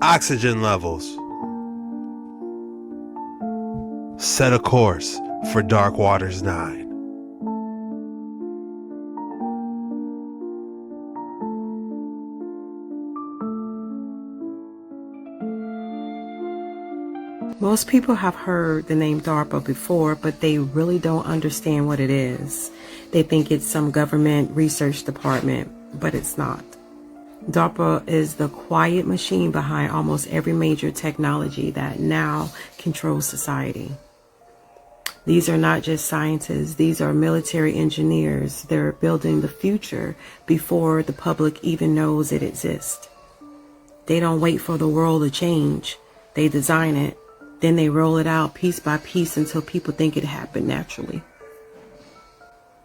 Oxygen levels. Set a course for Dark Waters 9. Most people have heard the name DARPA before, but they really don't understand what it is. They think it's some government research department, but it's not. DARPA is the quiet machine behind almost every major technology that now controls society. These are not just scientists, these are military engineers. They're building the future before the public even knows it exists. They don't wait for the world to change. They design it. Then they roll it out piece by piece until people think it happened naturally.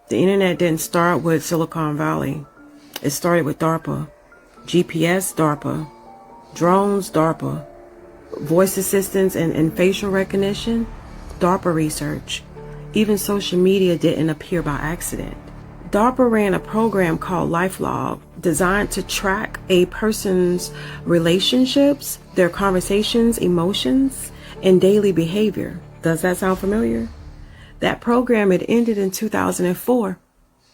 The internet didn't start with Silicon Valley. It started with DARPA. GPS, DARPA. Drones, DARPA. Voice assistants and facial recognition, DARPA research. Even social media didn't appear by accident. DARPA ran a program called LifeLog, designed to track a person's relationships, their conversations, emotions, and daily behavior. Does that sound familiar? That program had ended in 2004,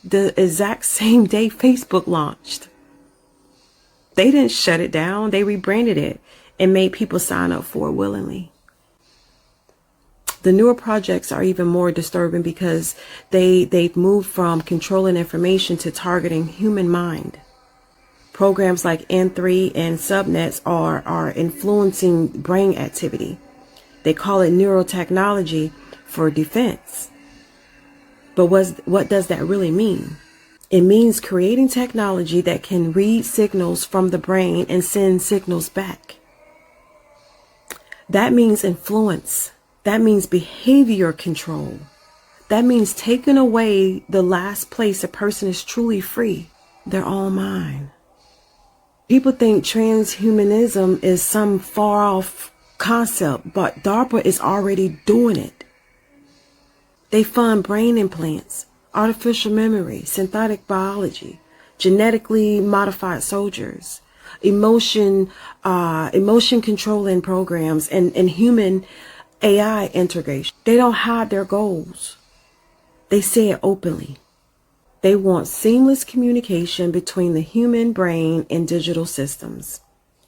the exact same day Facebook launched. They didn't shut it down, they rebranded it and made people sign up for it willingly. The newer projects are even more disturbing because they've moved from controlling information to targeting human mind. Programs like N3 and subnets are influencing brain activity. They call it neurotechnology for defense. But what does that really mean? It means creating technology that can read signals from the brain and send signals back. That means influence. That means behavior control. That means taking away the last place a person is truly free, their own mind. People think transhumanism is some far off concept, but DARPA is already doing it. They fund brain implants, artificial memory, synthetic biology, genetically modified soldiers, emotion controlling programs, and human AI integration. They don't hide their goals. They say it openly. They want seamless communication between the human brain and digital systems.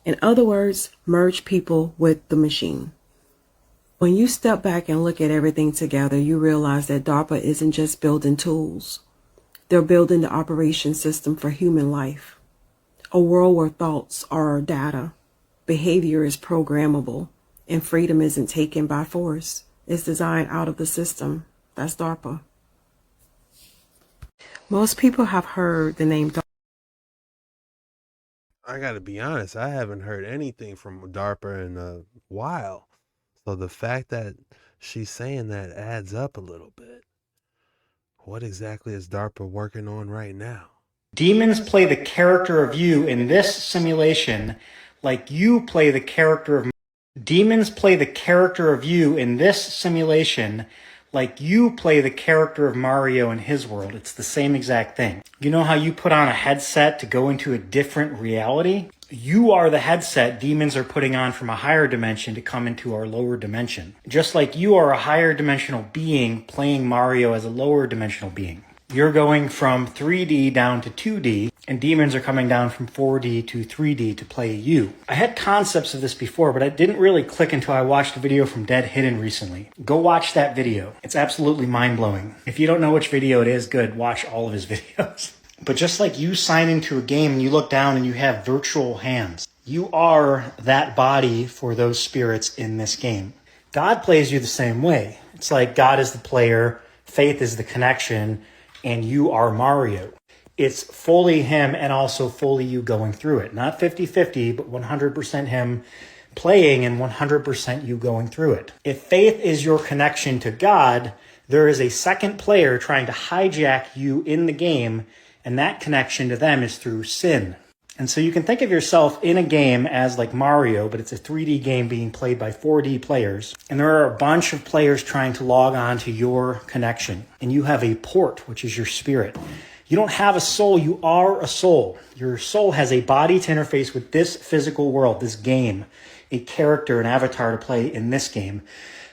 In other words, merge people with the machine. When you step back and look at everything together, you realize that DARPA isn't just building tools. They're building the operation system for human life. A world where thoughts are data, behavior is programmable, and freedom isn't taken by force. It's designed out of the system. That's DARPA. Most people have heard the name DARPA. I gotta be honest, I haven't heard anything from DARPA in a while. So the fact that she's saying that adds up a little bit. What exactly is DARPA working on right now? Demons play the character of you in this simulation like you play the character of... Demons play the character of you in this simulation like you play the character of Mario in his world. It's the same exact thing. You know how you put on a headset to go into a different reality? You are the headset demons are putting on from a higher dimension to come into our lower dimension. Just like you are a higher dimensional being playing Mario as a lower dimensional being. You're going from 3D down to 2D, and demons are coming down from 4D to 3D to play you. I had concepts of this before, but it didn't really click until I watched a video from Dead Hidden recently. Go watch that video. It's absolutely mind-blowing. If you don't know which video it is, good, watch all of his videos. But just like you sign into a game and you look down and you have virtual hands, you are that body for those spirits in this game. God plays you the same way. It's like God is the player, faith is the connection, and you are Mario. It's fully him and also fully you going through it. Not 50-50, but 100% him playing and 100% you going through it. If faith is your connection to God, there is a second player trying to hijack you in the game, and that connection to them is through sin. And so you can think of yourself in a game as like Mario, but it's a 3D game being played by 4D players. And there are a bunch of players trying to log on to your connection. And you have a port, which is your spirit. You don't have a soul, you are a soul. Your soul has a body to interface with this physical world, this game, a character, an avatar to play in this game.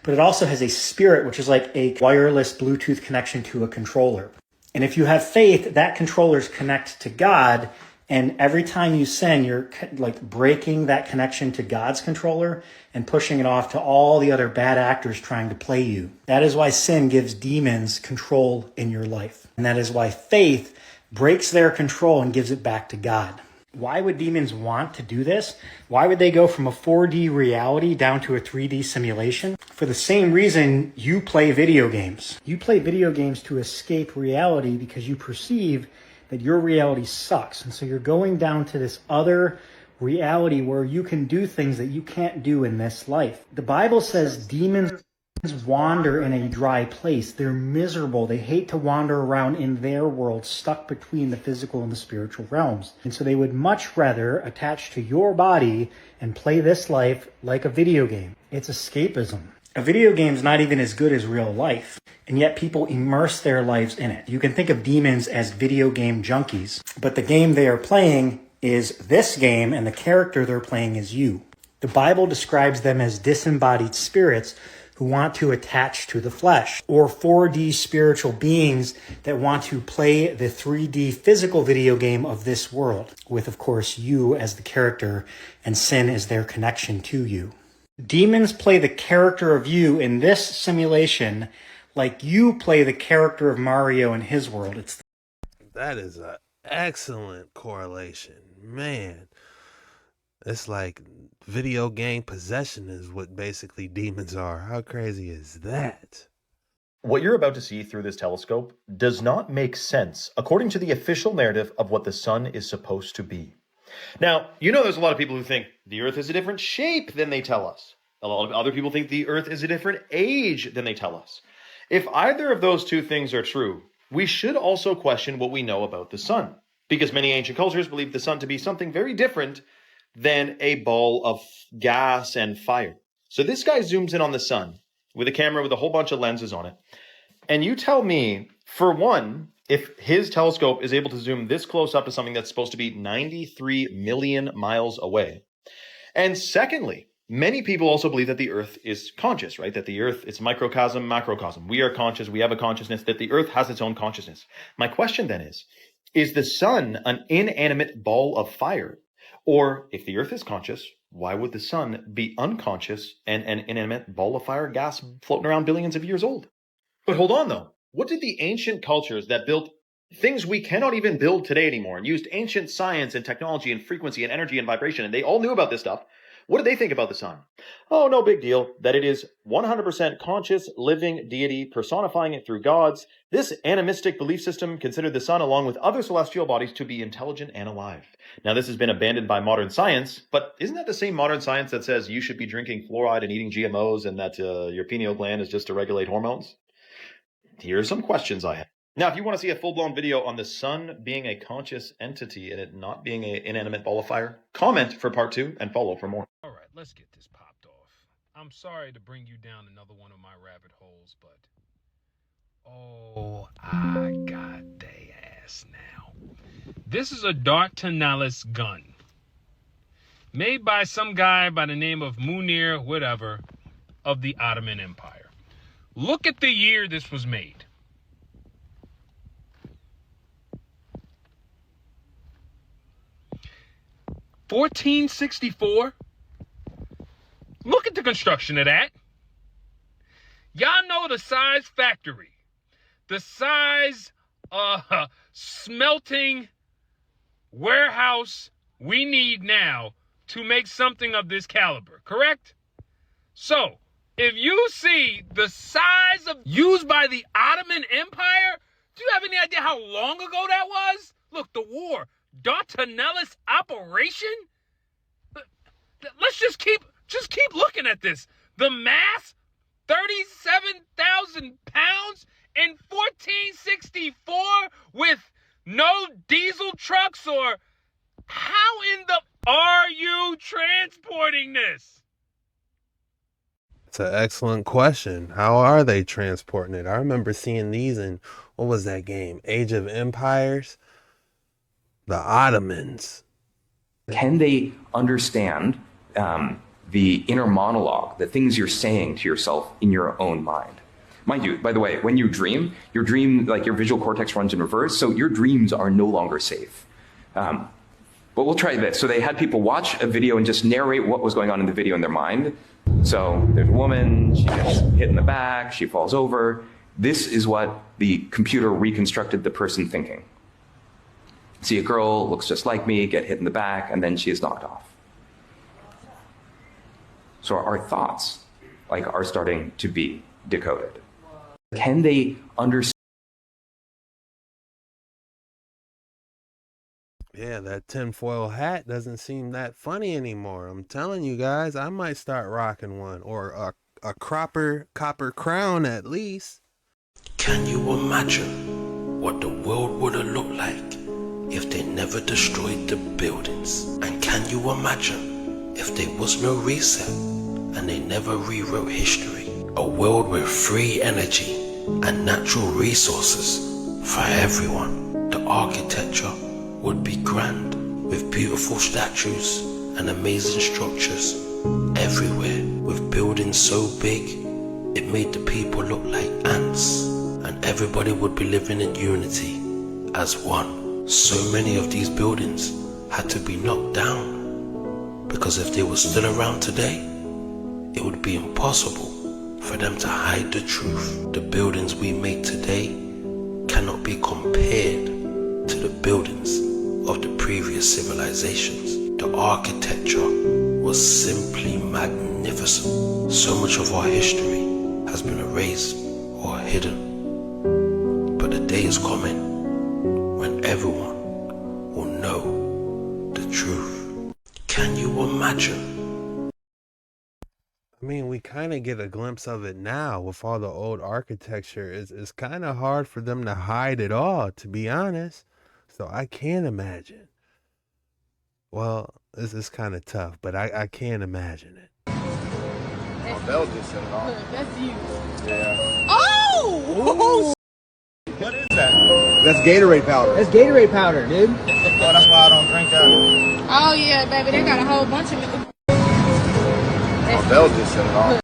But it also has a spirit, which is like a wireless Bluetooth connection to a controller. And if you have faith, that controllers connect to God. And every time you sin, you're like breaking that connection to God's controller and pushing it off to all the other bad actors trying to play you. That is why sin gives demons control in your life. And that is why faith breaks their control and gives it back to God. Why would demons want to do this? Why would they go from a 4D reality down to a 3D simulation? For the same reason you play video games. You play video games to escape reality because you perceive that your reality sucks. And so you're going down to this other reality where you can do things that you can't do in this life. The Bible says demons wander in a dry place. They're miserable. They hate to wander around in their world, stuck between the physical and the spiritual realms. And so they would much rather attach to your body and play this life like a video game. It's escapism. A video game's not even as good as real life, and yet people immerse their lives in it. You can think of demons as video game junkies, but the game they are playing is this game, and the character they're playing is you. The Bible describes them as disembodied spirits who want to attach to the flesh, or 4D spiritual beings that want to play the 3D physical video game of this world, with, of course, you as the character and sin as their connection to you. Demons play the character of you in this simulation like you play the character of Mario in his world. That is an excellent correlation. Man, it's like video game possession is what basically demons are. How crazy is that? What you're about to see through this telescope does not make sense according to the official narrative of what the sun is supposed to be. Now, there's a lot of people who think the Earth is a different shape than they tell us. A lot of other people think the Earth is a different age than they tell us. If either of those two things are true, we should also question what we know about the sun, because many ancient cultures believed the sun to be something very different than a ball of gas and fire. So this guy zooms in on the sun with a camera with a whole bunch of lenses on it. And you tell me, for one, if his telescope is able to zoom this close up to something that's supposed to be 93 million miles away. And secondly, many people also believe that the Earth is conscious, right? That the Earth is microcosm, macrocosm. We are conscious, we have a consciousness, that the Earth has its own consciousness. My question then is the sun an inanimate ball of fire? Or if the Earth is conscious, why would the sun be unconscious and an inanimate ball of fire gas floating around billions of years old? But hold on though. What did the ancient cultures that built things we cannot even build today anymore and used ancient science and technology and frequency and energy and vibration, and they all knew about this stuff, what did they think about the sun? Oh, no big deal. That it is 100% conscious, living deity, personifying it through gods. This animistic belief system considered the sun, along with other celestial bodies, to be intelligent and alive. Now, this has been abandoned by modern science, but isn't that the same modern science that says you should be drinking fluoride and eating GMOs and that your pineal gland is just to regulate hormones? Here are some questions I have. Now, if you want to see a full-blown video on the sun being a conscious entity and it not being an inanimate ball of fire, comment for part 2 and follow for more. All right, let's get this popped off. I'm sorry to bring you down another one of my rabbit holes, but oh, I got they ass now. This is a Dardanelles gun made by some guy by the name of Munir, whatever, of the Ottoman Empire. Look at the year this was made. 1464. Look at the construction of that. Y'all know the size factory, the size smelting warehouse we need now to make something of this caliber, correct? So, if you see the size of used by the Ottoman Empire, do you have any idea how long ago that was? Look, the war, Dardanelles operation? Let's just keep looking at this. The mass, 37,000 pounds in 1464 with no diesel trucks, or how in the are you transporting this? It's an excellent question. How are they transporting it? I remember seeing these in what was that game? Age of Empires? The Ottomans. Can they understand the inner monologue, the things you're saying to yourself in your own mind? Mind you, by the way, when you dream, like your visual cortex runs in reverse, so your dreams are no longer safe. But we'll try this. So they had people watch a video and just narrate what was going on in the video in their mind. So there's a woman, she gets hit in the back, she falls over. This is what the computer reconstructed the person thinking. See a girl, looks just like me, get hit in the back, and then she is knocked off. So our thoughts, are starting to be decoded. Can they understand? Yeah, that tinfoil hat doesn't seem that funny anymore. I'm telling you guys, I might start rocking one, or a copper crown at least. Can you imagine what the world would have looked like if they never destroyed the buildings? And can you imagine if there was no reset and they never rewrote history? A world with free energy and natural resources for everyone. The architecture would be grand, with beautiful statues and amazing structures everywhere, with buildings so big it made the people look like ants, and everybody would be living in unity as one. So many of these buildings had to be knocked down, because if they were still around today, it would be impossible for them to hide the truth. The buildings we make today cannot be compared to the buildings of the previous civilizations. The architecture was simply magnificent. So much of our history has been erased or hidden. But the day is coming when everyone will know the truth. Can you imagine? I mean, we kind of get a glimpse of it now with all the old architecture. It's kind of hard for them to hide it all, to be honest. So I can't imagine. Well, this is kind of tough, but I can't imagine it. Oh, Bell just set it off. That's you. Yeah. Oh! What is that? That's Gatorade powder. That's Gatorade powder, dude. Oh, that's why I don't drink that. Oh yeah, baby, they got a whole bunch of it. Oh, Bell just set it off.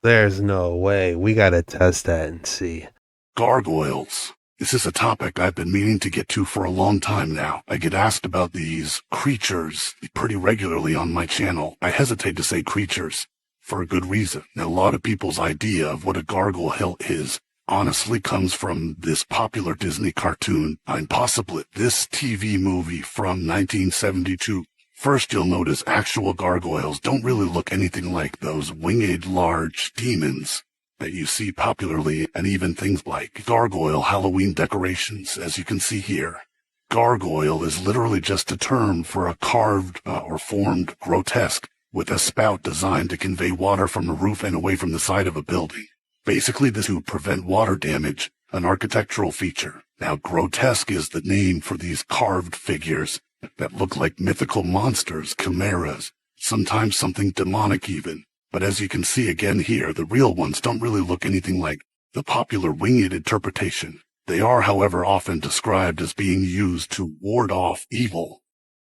There's no way. We gotta test that and see. Gargoyles. This is a topic I've been meaning to get to for a long time now. I get asked about these creatures pretty regularly on my channel. I hesitate to say creatures for a good reason. Now, a lot of people's idea of what a gargoyle is honestly comes from this popular Disney cartoon, Impossible, this TV movie from 1972. First, you'll notice actual gargoyles don't really look anything like those winged large demons that you see popularly, and even things like gargoyle Halloween decorations, as you can see here. Gargoyle is literally just a term for a carved or formed grotesque with a spout designed to convey water from a roof and away from the side of a building. Basically, this to prevent water damage, an architectural feature. Now, grotesque is the name for these carved figures that look like mythical monsters, chimeras, sometimes something demonic even. But as you can see again here, the real ones don't really look anything like the popular winged interpretation. They are, however, often described as being used to ward off evil.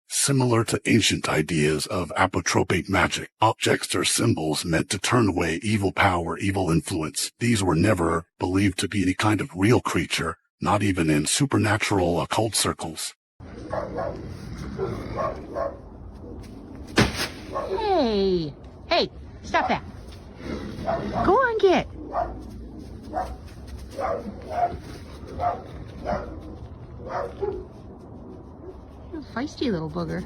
Similar to ancient ideas of apotropic magic, objects or symbols meant to turn away evil power, evil influence. These were never believed to be any kind of real creature, not even in supernatural occult circles. Hey! Hey! Stop that. Go on, kid. You feisty little booger.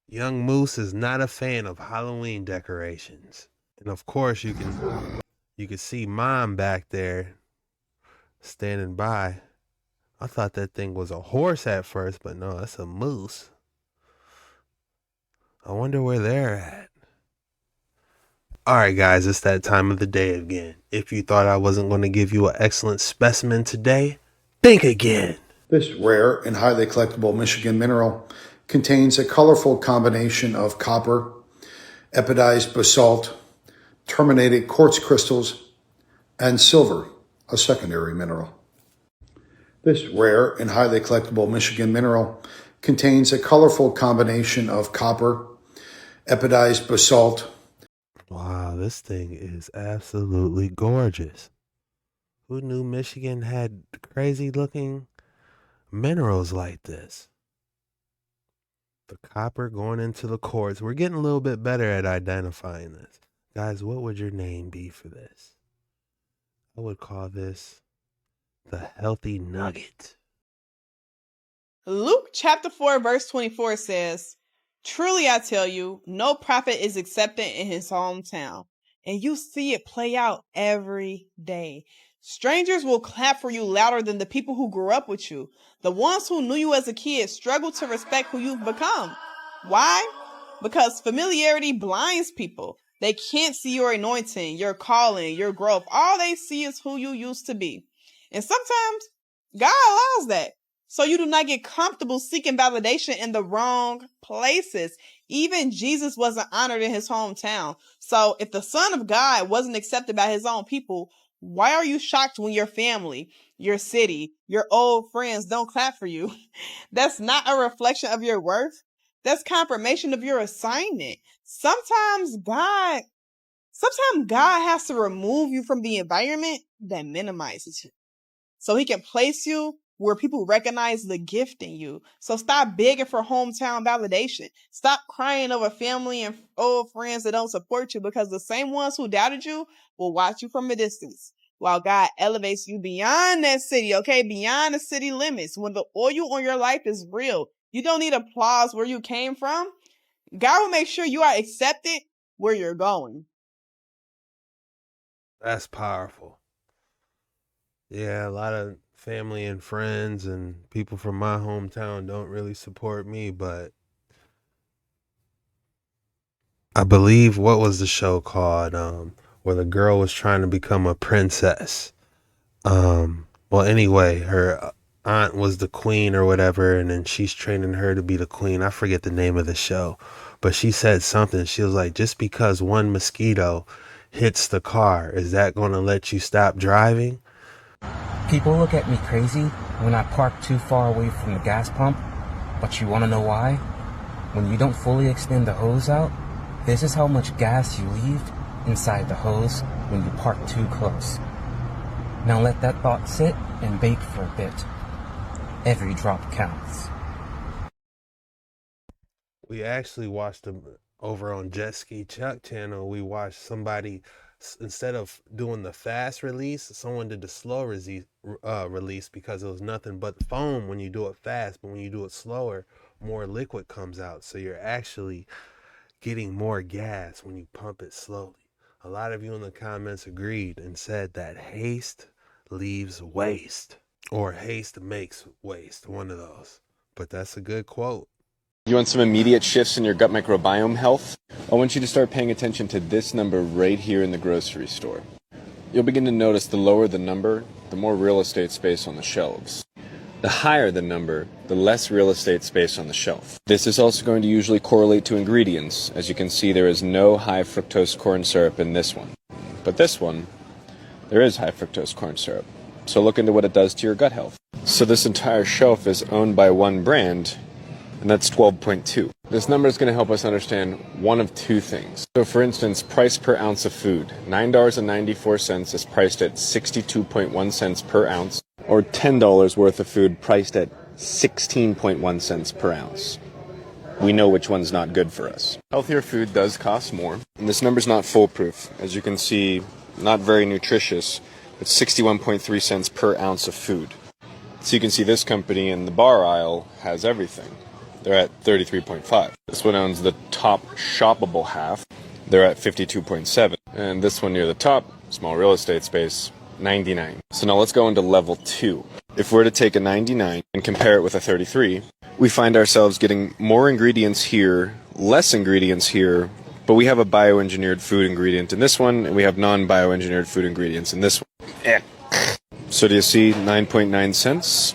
Young Moose is not a fan of Halloween decorations. And of course you can see Mom back there standing by. I thought that thing was a horse at first, but no, it's a moose. I wonder where they're at. Alright guys, it's that time of the day again. If you thought I wasn't going to give you an excellent specimen today, think again. This rare and highly collectible Michigan mineral contains a colorful combination of copper, epidized basalt, terminated quartz crystals, and silver, a secondary mineral. This rare and highly collectible Michigan mineral contains a colorful combination of copper, epidized basalt. Wow, this thing is absolutely gorgeous. Who knew Michigan had crazy looking minerals like this? The copper going into the quartz. We're getting a little bit better at identifying this. Guys, what would your name be for this? I would call this the healthy nugget. Luke chapter 4 verse 24 says, "Truly I tell you, no prophet is accepted in his hometown." And you see it play out every day. Strangers will clap for you louder than the people who grew up with you. The ones who knew you as a kid struggle to respect who you've become. Why? Because familiarity blinds people. They can't see your anointing, your calling, your growth. All they see is who you used to be. And sometimes God allows that, so you do not get comfortable seeking validation in the wrong places. Even Jesus wasn't honored in his hometown. So if the Son of God wasn't accepted by his own people, why are you shocked when your family, your city, your old friends don't clap for you? That's not a reflection of your worth. That's confirmation of your assignment. Sometimes God has to remove you from the environment that minimizes you, so he can place you where people recognize the gift in you. So stop begging for hometown validation. Stop crying over family and old friends that don't support you, because the same ones who doubted you will watch you from a distance while God elevates you beyond that city, okay? Beyond the city limits. When the oil on your life is real, you don't need applause where you came from. God will make sure you are accepted where you're going. That's powerful. Yeah, a lot of family and friends and people from my hometown don't really support me, but I believe, what was the show called? Where the girl was trying to become a princess. Well, anyway, her aunt was the queen or whatever, and then she's training her to be the queen. I forget the name of the show, but she said something. She was like, just because one mosquito hits the car, is that going to let you stop driving? People look at me crazy when I park too far away from the gas pump, but you want to know why? When you don't fully extend the hose out, this is how much gas you leave inside the hose when you park too close. Now let that thought sit and bake for a bit. Every drop counts. We actually watched them over on Jet Ski Chuck channel. We watched somebody, instead of doing the fast release, someone did the slow release, because it was nothing but foam when you do it fast, but when you do it slower, more liquid comes out. So you're actually getting more gas when you pump it slowly. A lot of you in the comments agreed and said that haste leaves waste, or haste makes waste, one of those. But that's a good quote. You want some immediate shifts in your gut microbiome health? I want you to start paying attention to this number right here in the grocery store. You'll begin to notice the lower the number, the more real estate space on the shelves. The higher the number, the less real estate space on the shelf. This is also going to usually correlate to ingredients. As you can see, there is no high fructose corn syrup in this one. But this one, there is high fructose corn syrup. So look into what it does to your gut health. So this entire shelf is owned by one brand, and that's 12.2. This number is going to help us understand one of two things. So for instance, price per ounce of food. $9.94 is priced at 62.1 cents per ounce, or $10 worth of food priced at 16.1 cents per ounce. We know which one's not good for us. Healthier food does cost more, and this number's not foolproof. As you can see, not very nutritious. It's 61.3 cents per ounce of food. So you can see this company in the bar aisle has everything. They're at 33.5. This one owns the top shoppable half. They're at 52.7. And this one near the top, small real estate space, 99. So now let's go into level 2. If we're to take a 99 and compare it with a 33, we find ourselves getting more ingredients here, less ingredients here, but we have a bioengineered food ingredient in this one, and we have non-bioengineered food ingredients in this one. So do you see 9.9 cents?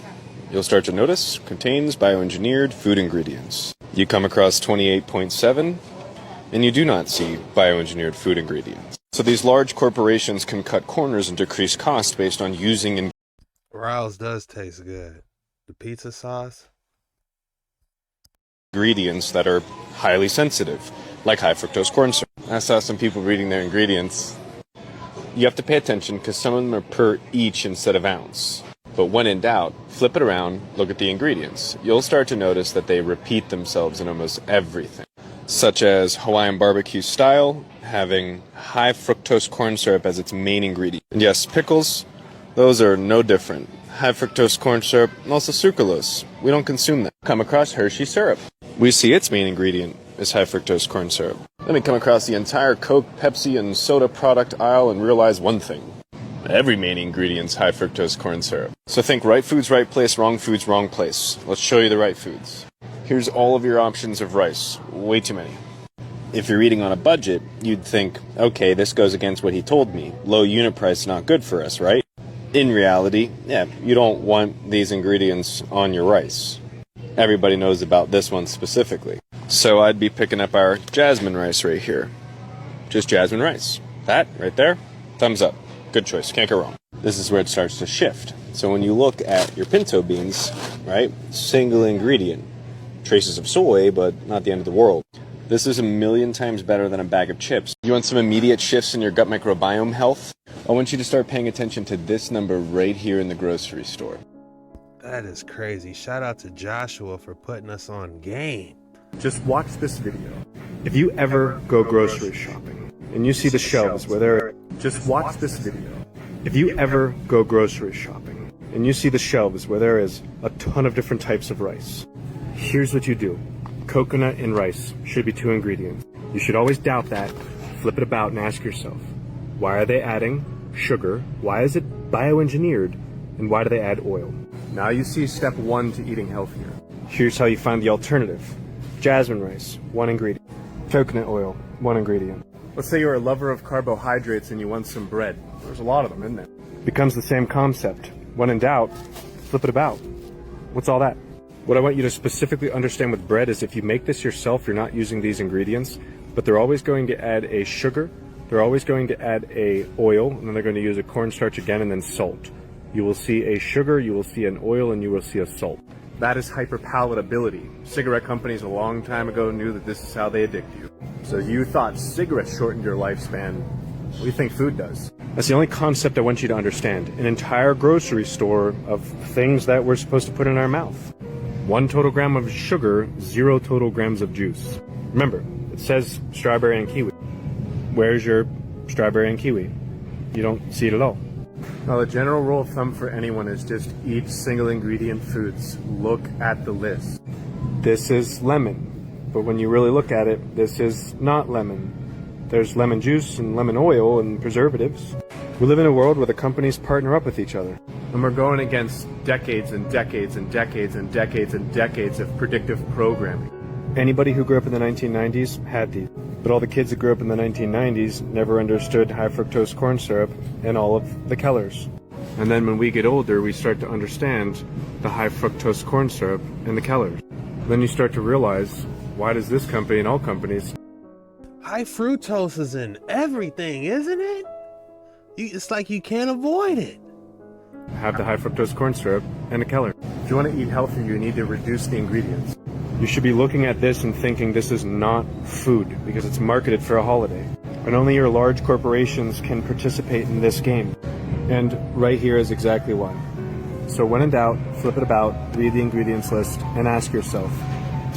You'll start to notice contains bioengineered food ingredients. You come across 28.7, and you do not see bioengineered food ingredients. So these large corporations can cut corners and decrease cost based on using Riles does taste good. The pizza sauce? ingredients that are highly sensitive, like high fructose corn syrup. I saw some people reading their ingredients. You have to pay attention because some of them are per each instead of ounce. But when in doubt, flip it around, look at the ingredients. You'll start to notice that they repeat themselves in almost everything, such as Hawaiian barbecue style, having high fructose corn syrup as its main ingredient. And yes, pickles, those are no different. High fructose corn syrup, and also sucralose. We don't consume that. Come across Hershey syrup. We see its main ingredient is high fructose corn syrup. Then we come across the entire Coke, Pepsi, and soda product aisle and realize one thing. Every main ingredient's high fructose corn syrup. So think right foods, right place, wrong foods, wrong place. Let's show you the right foods. Here's all of your options of rice. Way too many. If you're eating on a budget, you'd think, okay, this goes against what he told me. Low unit price, not good for us, right? In reality, yeah, you don't want these ingredients on your rice. Everybody knows about this one specifically. So I'd be picking up our jasmine rice right here. Just jasmine rice. That right there, thumbs up. Good choice, can't go wrong. This is where it starts to shift. So when you look at your pinto beans, right, single ingredient. Traces of soy, but not the end of the world. This is 1,000,000 times better than a bag of chips. You want some immediate shifts in your gut microbiome health? I want you to start paying attention to this number right here in the grocery store. That is crazy. Shout out to Joshua for putting us on game. Just watch this video. If you ever go grocery shopping and you see the shelves where there, just watch this video. If you ever go grocery shopping and you see the shelves where there is a ton of different types of rice, here's what you do. Coconut and rice should be 2 ingredients. You should always doubt that, flip it about and ask yourself, why are they adding sugar? Why is it bioengineered? And why do they add oil? Now you see step 1 to eating healthier. Here's how you find the alternative. Jasmine rice, 1 ingredient. Coconut oil, 1 ingredient. Let's say you're a lover of carbohydrates and you want some bread. There's a lot of them, isn't there? Becomes the same concept. When in doubt, flip it about. What's all that? What I want you to specifically understand with bread is if you make this yourself, you're not using these ingredients, but they're always going to add a sugar, they're always going to add a oil, and then they're going to use a cornstarch again and then salt. You will see a sugar, you will see an oil, and you will see a salt. That is hyperpalatability. Cigarette companies a long time ago knew that this is how they addict you. So you thought cigarettes shortened your lifespan. What do you think food does? That's the only concept I want you to understand. An entire grocery store of things that we're supposed to put in our mouth. 1 total gram of sugar, 0 total grams of juice. Remember, it says strawberry and kiwi. Where's your strawberry and kiwi? You don't see it at all. Now, the general rule of thumb for anyone is just eat single ingredient foods. Look at the list. This is lemon, but when you really look at it, this is not lemon. There's lemon juice and lemon oil and preservatives. We live in a world where the companies partner up with each other. And we're going against decades and decades and decades and decades and decades of predictive programming. Anybody who grew up in the 1990s had these. But all the kids that grew up in the 1990s never understood high fructose corn syrup and all of the colors. And then when we get older, we start to understand the high fructose corn syrup and the colors. Then you start to realize, why does this company and all companies... High fructose is in everything, isn't it? It's like you can't avoid it. have the high fructose corn syrup and the color. If you want to eat healthy, you need to reduce the ingredients. You should be looking at this and thinking this is not food because it's marketed for a holiday. And only your large corporations can participate in this game. And right here is exactly why. So when in doubt, flip it about, read the ingredients list, and ask yourself,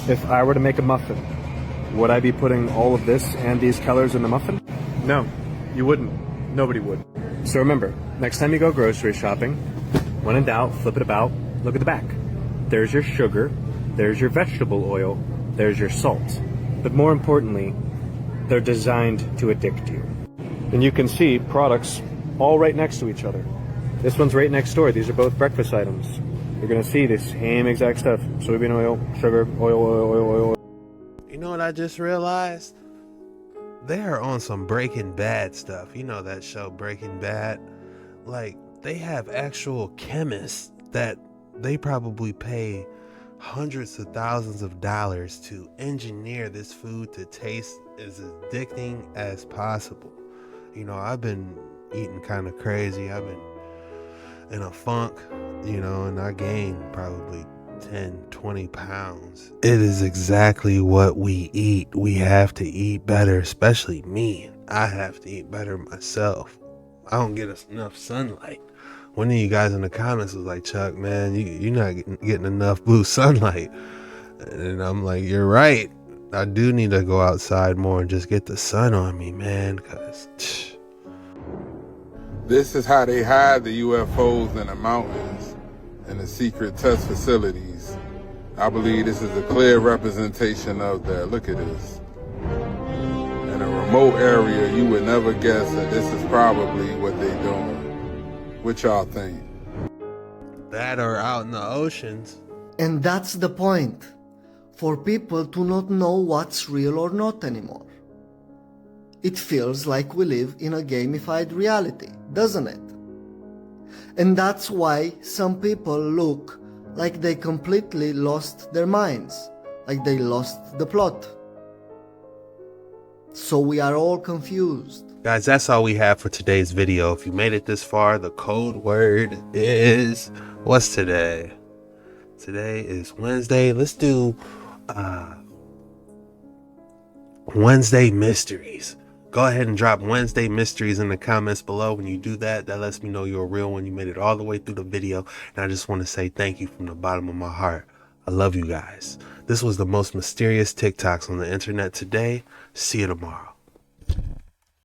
if I were to make a muffin, would I be putting all of this and these colors in the muffin? No, you wouldn't. Nobody would. So remember, next time you go grocery shopping, when in doubt, flip it about, look at the back. There's your sugar, there's your vegetable oil, there's your salt. But more importantly, they're designed to addict you. And you can see products all right next to each other. This one's right next door. These are both breakfast items. You're going to see the same exact stuff. Soybean oil, sugar, oil. You know what I just realized? They are on some Breaking Bad stuff. You know that show Breaking Bad? Like, they have actual chemists that they probably pay hundreds of thousands of dollars to engineer this food to taste as addicting as possible. You know, I've been eating kind of crazy. I've been in a funk, you know, and I gained probably 10, 20 pounds. It is exactly what we eat. We have to eat better, especially me. I have to eat better myself. I don't get enough sunlight. One of you guys in the comments was like, Chuck, man, you're not getting enough blue sunlight. And I'm like, you're right. I do need to go outside more and just get the sun on me, man, because this is how they hide the UFOs in the mountains and the secret test facilities. I believe this is a clear representation of that. Look at this. In a remote area, you would never guess that this is probably what they're doing. What y'all think? that or out in the oceans. And that's the point. For people to not know what's real or not anymore. It feels like we live in a gamified reality, doesn't it? And that's why some people look like they completely lost their minds, like they lost the plot. So we are all confused. Guys, that's all we have for today's video. If you made it this far, the code word is, what's today? Today is Wednesday. Let's do Wednesday mysteries. Go ahead and drop Wednesday mysteries in the comments below. When you do that, that lets me know you're a real one. You made it all the way through the video. And I just want to say thank you from the bottom of my heart. I love you guys. This was the most mysterious TikToks on the internet today. See you tomorrow.